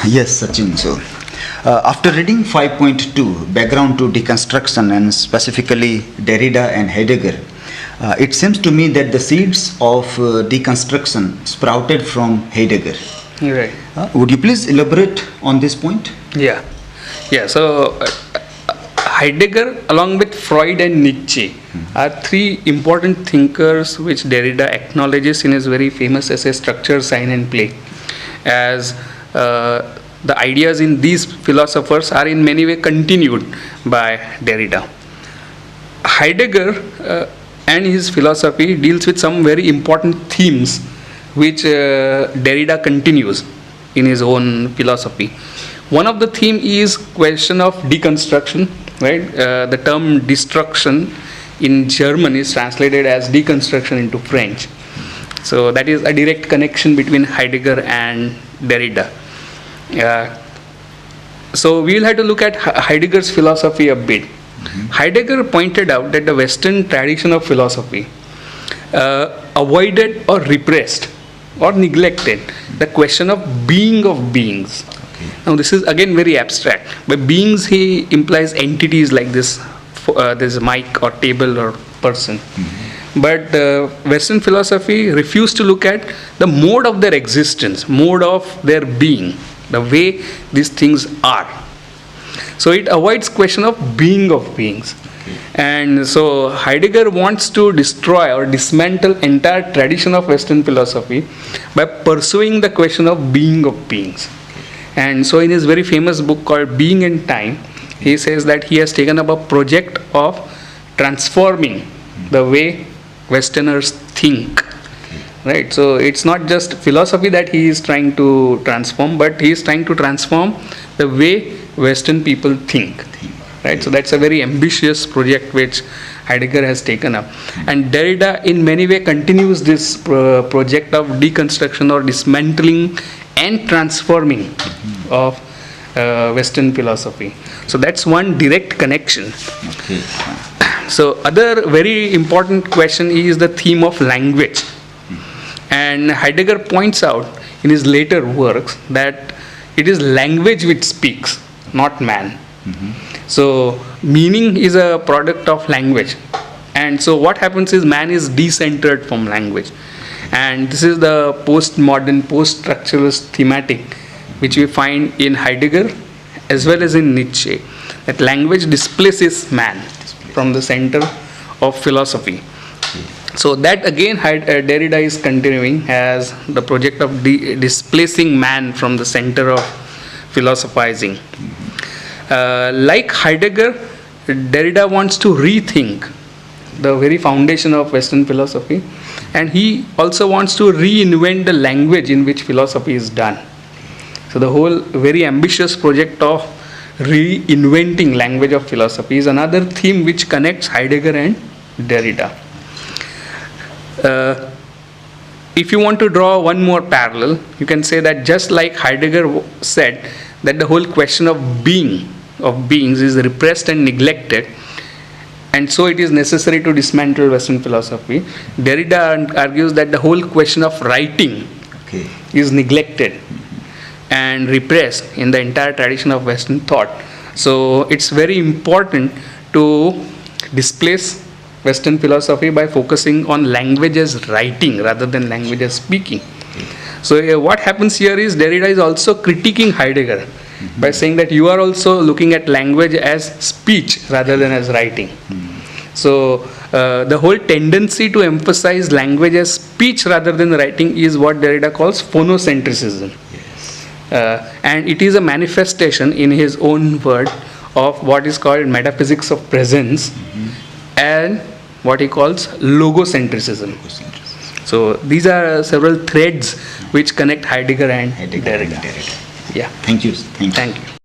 Yes, Sachin. So, after reading 5.2, Background to Deconstruction, and specifically Derrida and Heidegger, it seems to me that the seeds of deconstruction sprouted from Heidegger. Right. Would you please elaborate on this point? Yeah. Yeah. So Heidegger, along with Freud and Nietzsche, are three important thinkers which Derrida acknowledges in his very famous essay Structure, Sign and Play, as the ideas in these philosophers are in many ways continued by Derrida. Heidegger and his philosophy deals with some very important themes which Derrida continues in his own philosophy. One of the theme is question of deconstruction, right? The term destruction in German is translated as deconstruction into French. So that is a direct connection between Heidegger and Derrida. So we will have to look at Heidegger's philosophy a bit. Heidegger pointed out that the Western tradition of philosophy avoided or repressed or neglected the question of being of beings. Now this is again very abstract. By beings he implies entities like this mic or table or person. But Western philosophy refused to look at the mode of their existence, mode of their being, the way these things are. So it avoids question of beings. And so Heidegger wants to destroy or dismantle entire tradition of Western philosophy by pursuing the question of beings. And so in his very famous book called Being and Time, he says that he has taken up a project of transforming the way Westerners think. Right? So it's not just philosophy that he is trying to transform, but he is trying to transform the way Western people think. Right? So that's a very ambitious project which Heidegger has taken up. And Derrida in many ways continues this project of deconstruction or dismantling and transforming of Western philosophy. So that's one direct connection. So other very important question is the theme of language. And Heidegger points out in his later works that it is language which speaks, not man. So meaning is a product of language. And so what happens is man is decentered from language. And this is the postmodern, post-structuralist thematic which we find in Heidegger as well as in Nietzsche. That language displaces man from the center of philosophy. So that again Derrida is continuing as the project of displacing man from the center of philosophizing. Like Heidegger, Derrida wants to rethink the very foundation of Western philosophy, and he also wants to reinvent the language in which philosophy is done. So the whole very ambitious project of reinventing language of philosophy is another theme which connects Heidegger and Derrida. If you want to draw one more parallel, you can say that just like Heidegger said that the whole question of beings is repressed and neglected, and so it is necessary to dismantle Western philosophy, Derrida argues that the whole question of writing is neglected and repressed in the entire tradition of Western thought. So it's very important to displace Western philosophy by focusing on language as writing rather than language as speaking. So what happens here is Derrida is also critiquing Heidegger by saying that you are also looking at language as speech rather than as writing. So the whole tendency to emphasize language as speech rather than writing is what Derrida calls phonocentrism. And it is a manifestation in his own word of what is called metaphysics of presence and what he calls logocentrism. So these are several threads which connect Heidegger and Derrida. Yeah. Thank you. Thank you.